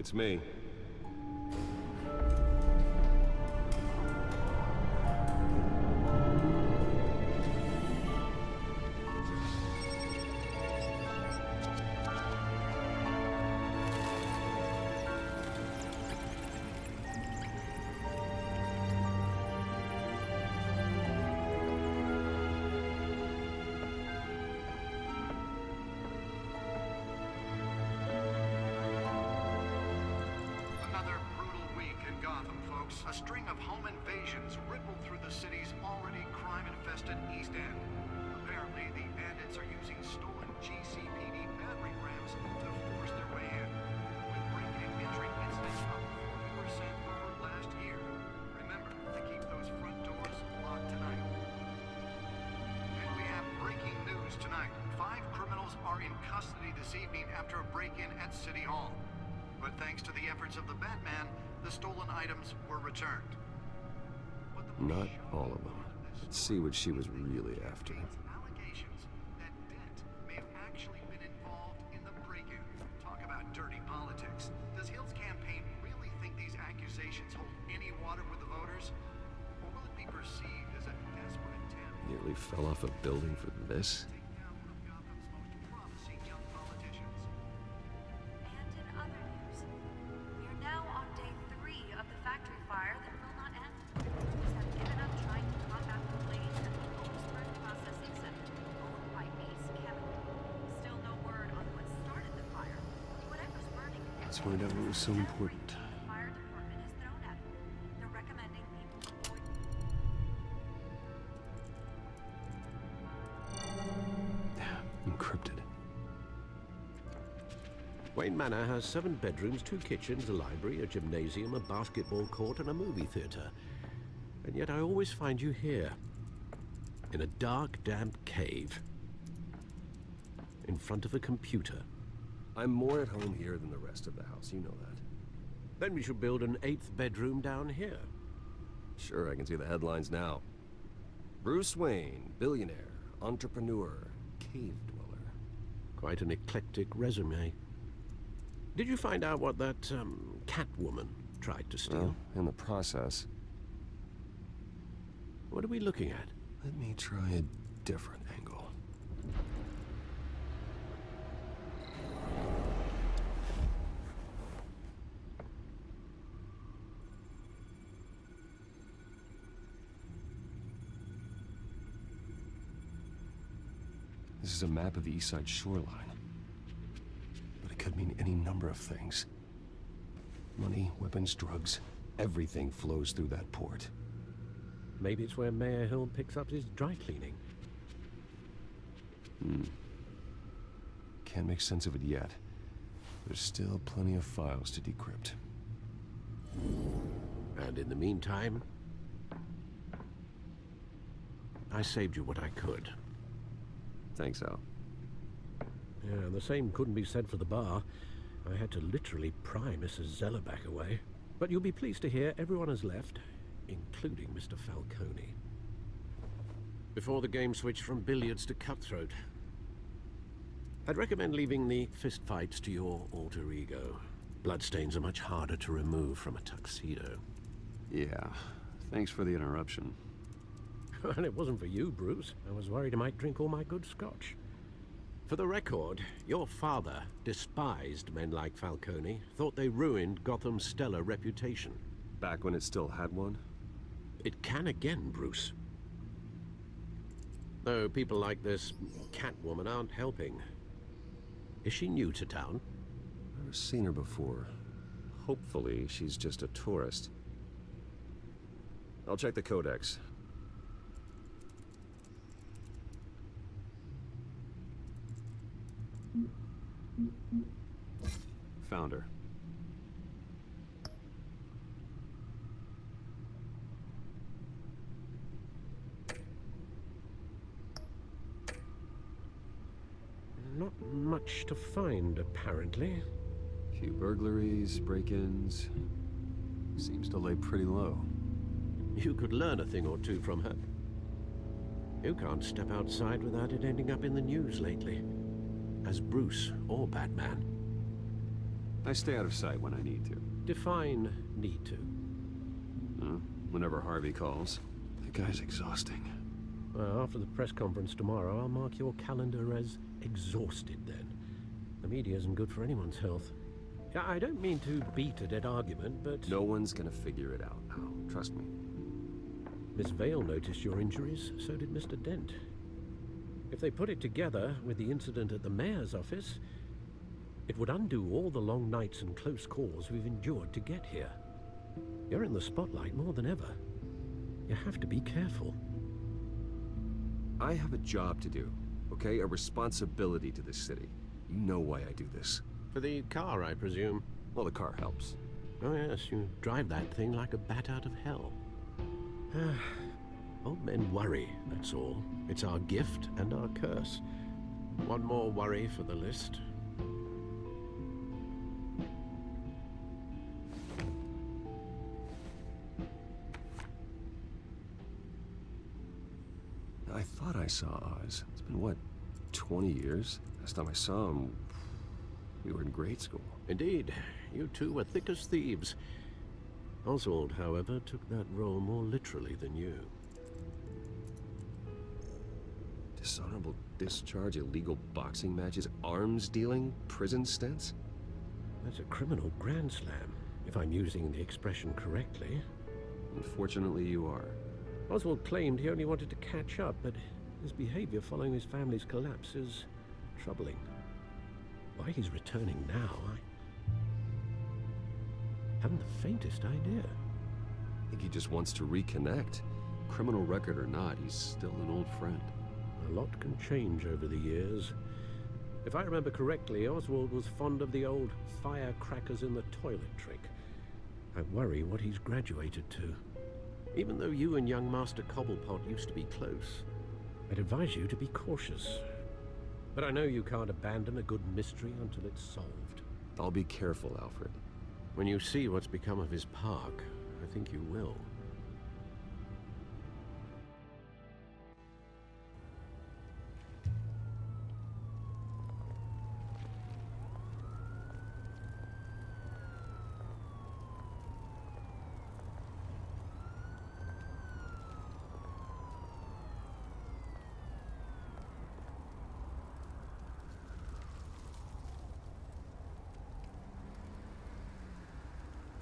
It's me. A string of home invasions rippled through the city's already crime-infested East End. Apparently, the bandits are using stolen GCPD battering rams to force their way in, with break-in and entry incidents up 40% over last year. Remember to keep those front doors locked tonight. And we have breaking news tonight. 5 criminals are in custody this evening after a break-in at City Hall. But thanks to the efforts of the Batman, the stolen items were returned. Not all of them. Let's see what she was really after. Allegations that Dent may have actually been involved in the break-in. Talk about dirty politics. Does Hill's campaign really think these accusations hold any water with the voters? Or will it be perceived as a desperate attempt? Nearly fell off a building for this? Take down one of Gotham's most promising young politicians. And in other news, we are now on day 3 of the factory fire that will not end. Police have given up trying to combat the blaze at the Otisburg Processing Center, owned by Ace Chemical. Still no word on what started the fire. Whatever's burning, Let's find out what was so important. the fire department has thrown at them. They're recommending people avoid. Encrypted. Wayne Manor has 7 bedrooms, 2 kitchens, a library, a gymnasium, a basketball court, and a movie theater. And yet I always find you here, in a dark, damp cave, in front of a computer. I'm more at home here than the rest of the house, you know that. Then we should build an 8th bedroom down here. Sure, I can see the headlines now. Bruce Wayne, billionaire, entrepreneur, cave dweller. Quite an eclectic resume. Did you find out what that, Catwoman tried to steal? Well, in the process. What are we looking at? Let me try a different angle. This is a map of the East Side shoreline. But it could mean any number of things. Money, weapons, drugs, everything flows through that port. Maybe it's where Mayor Hill picks up his dry cleaning. Can't make sense of it yet. There's still plenty of files to decrypt. And in the meantime, I saved you what I could. Thanks, Al. Yeah, the same couldn't be said for the bar. I had to literally pry Mrs. Zellerback away. But you'll be pleased to hear everyone has left, including Mr. Falcone. Before the game switched from billiards to cutthroat. I'd recommend leaving the fistfights to your alter ego. Bloodstains are much harder to remove from a tuxedo. Yeah, thanks for the interruption. Well, it wasn't for you, Bruce. I was worried I might drink all my good scotch. For the record, your father despised men like Falcone, thought they ruined Gotham's stellar reputation. Back when it still had one? It can again, Bruce. Though people like this Catwoman aren't helping. Is she new to town? Never seen her before. Hopefully, she's just a tourist. I'll check the codex. Found her. Not much to find, apparently. Few burglaries, break-ins. Seems to lay pretty low. You could learn a thing or two from her. You can't step outside without it ending up in the news lately. As Bruce or Batman. I stay out of sight when I need to. Define need to. Whenever Harvey calls. The guy's exhausting. Well, after the press conference tomorrow, I'll mark your calendar as exhausted then. The media isn't good for anyone's health. I don't mean to beat a dead argument, but... No one's gonna figure it out now. Trust me. Miss Vale noticed your injuries, so did Mr. Dent. If they put it together with the incident at the mayor's office, it would undo all the long nights and close calls we've endured to get here. You're in the spotlight more than ever. You have to be careful. I have a job to do, okay? A responsibility to this city. You know why I do this. For the car, I presume. Well, the car helps. Oh yes, you drive that thing like a bat out of hell. Old men worry, that's all. It's our gift and our curse. One more worry for the list. I thought I saw Oz. It's been, what, 20 years? Last time I saw him, we were in grade school. Indeed, you two were thick as thieves. Oswald, however, took that role more literally than you. Dishonorable discharge, illegal boxing matches, arms dealing, prison stints? That's a criminal grand slam, if I'm using the expression correctly. Unfortunately, you are. Oswald claimed he only wanted to catch up, but his behavior following his family's collapse is troubling. Why he's returning now, I haven't the faintest idea. I think he just wants to reconnect. Criminal record or not, he's still an old friend. A lot can change over the years. If I remember correctly, Oswald was fond of the old firecrackers in the toilet trick. I worry what he's graduated to. Even though you and young Master Cobblepot used to be close, I'd advise you to be cautious. But I know you can't abandon a good mystery until it's solved. I'll be careful, Alfred. When you see what's become of his park, I think you will.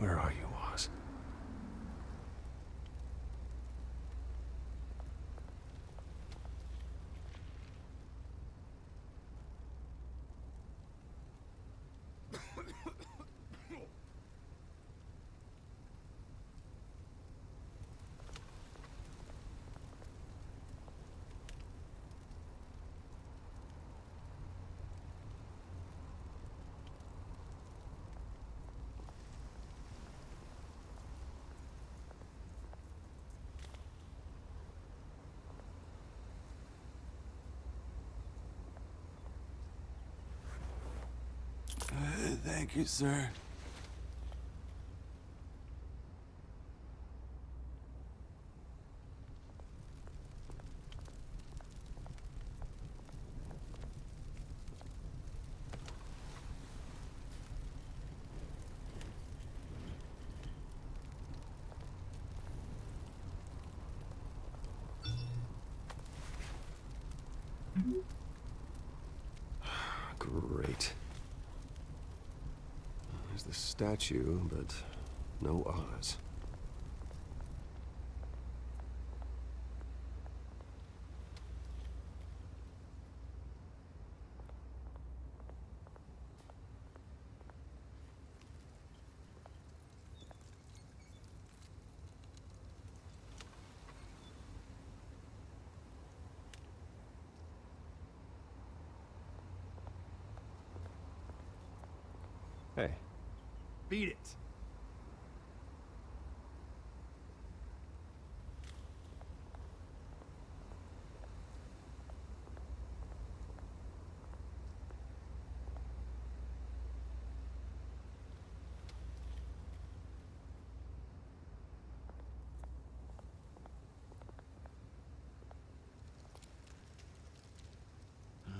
Where are you, Oz? Thank you, sir. Great. There's the statue, but no Oz. Hey. Beat it.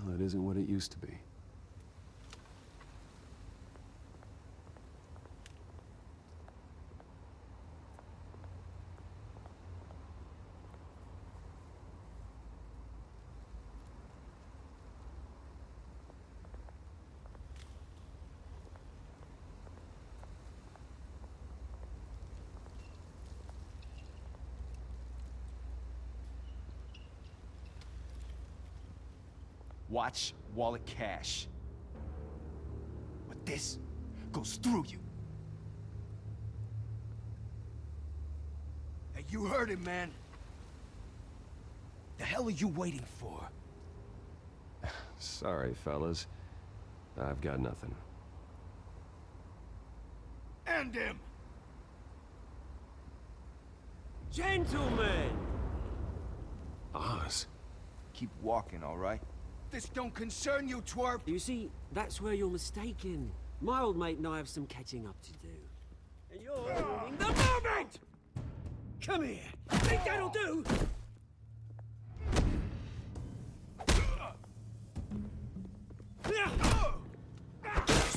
Well, it isn't what it used to be. Watch, wallet, cash. But this goes through you. Hey, you heard him, man. The hell are you waiting for? Sorry, fellas. I've got nothing. End him! Gentlemen! Oz. Keep walking, all right? This don't concern you, twerp! You see, that's where you're mistaken. My old mate and I have some catching up to do. And you're ruining the moment! Come here! Think that'll do?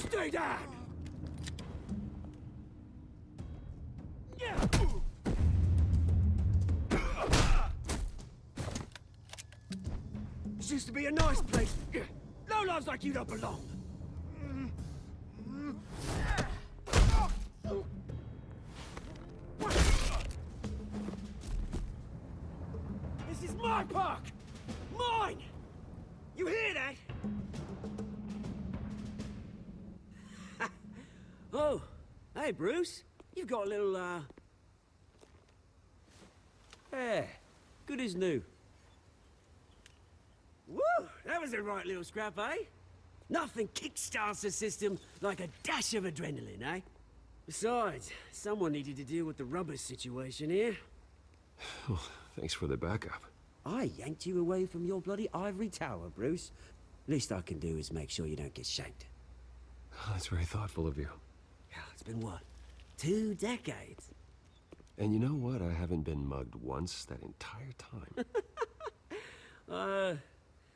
Stay down! This used to be a nice place. No lives like you don't belong. This is my park! Mine! You hear that? Oh, hey, Bruce. You've got a little, Yeah, good as new. Woo! That was a right little scrap, eh? Nothing kickstarts the system like a dash of adrenaline, eh? Besides, someone needed to deal with the rubber situation here. Thanks for the backup. I yanked you away from your bloody ivory tower, Bruce. Least I can do is make sure you don't get shanked. That's very thoughtful of you. It's been what? 2 decades? And you know what? I haven't been mugged once that entire time.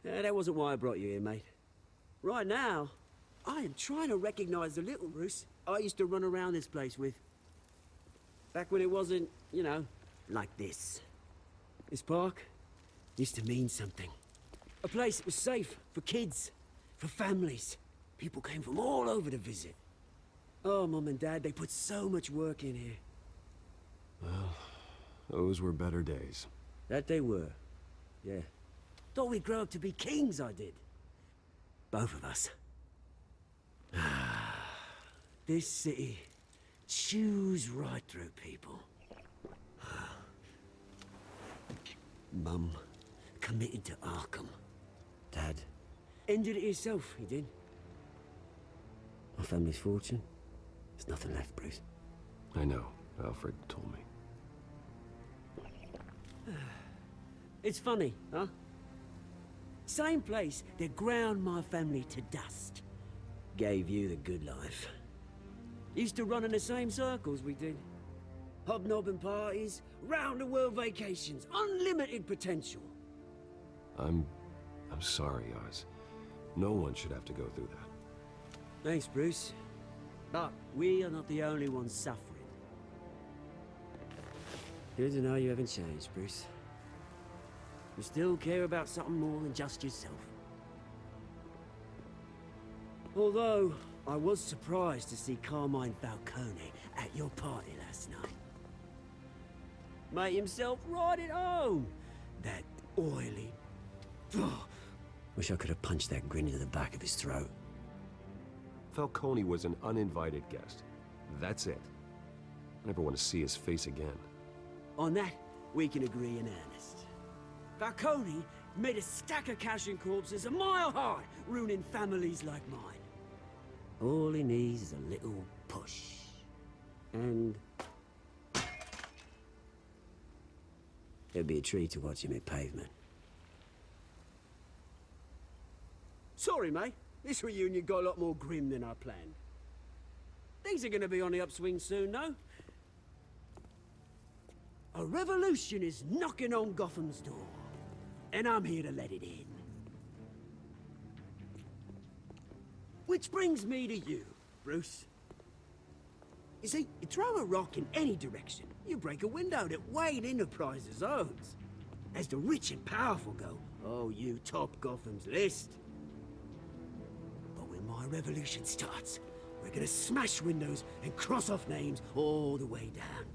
That wasn't why I brought you here, mate. Right now, I am trying to recognize the little Bruce I used to run around this place with. Back when it wasn't, you know, like this. This park used to mean something. A place that was safe for kids, for families. People came from all over to visit. Oh, Mum and Dad, they put so much work in here. Well, those were better days. That they were. Yeah. Thought we'd grow up to be kings, I did. Both of us. This city chews right through people. Mum committed to Arkham. Dad ended it himself, he did. Our family's fortune. There's nothing left, Bruce. I know. Alfred told me. It's funny, huh? Same place that ground my family to dust. Gave you the good life. Used to run in the same circles we did. Hobnobbing parties, round-the-world vacations, unlimited potential. I'm sorry, Oz. No one should have to go through that. Thanks, Bruce. But we are not the only ones suffering. Good to know you haven't changed, Bruce. You still care about something more than just yourself. Although, I was surprised to see Carmine Falcone at your party last night. Made himself right at home. That oily... Oh, wish I could have punched that grin into the back of his throat. Falcone was an uninvited guest. That's it. I never want to see his face again. On that, we can agree in earnest. Falcone made a stack of cash and corpses a mile high, ruining families like mine. All he needs is a little push. And... it'll be a treat to watch him hit pavement. Sorry, mate. This reunion got a lot more grim than I planned. Things are gonna be on the upswing soon, though. A revolution is knocking on Gotham's door. And I'm here to let it in. Which brings me to you, Bruce. You see, you throw a rock in any direction, you break a window that Wayne Enterprises owns. As the rich and powerful go, oh, you top Gotham's list. But when my revolution starts, we're gonna smash windows and cross off names all the way down.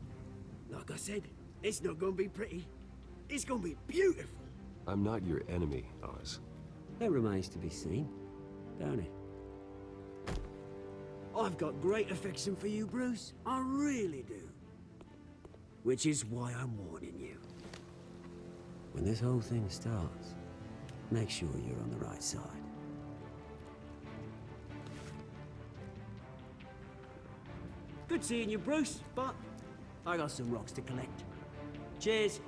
Like I said, it's not gonna be pretty. It's gonna be beautiful. I'm not your enemy, Oz. That remains to be seen, don't it? I've got great affection for you, Bruce. I really do. Which is why I'm warning you. When this whole thing starts, make sure you're on the right side. Good seeing you, Bruce, but I got some rocks to collect. Cheers.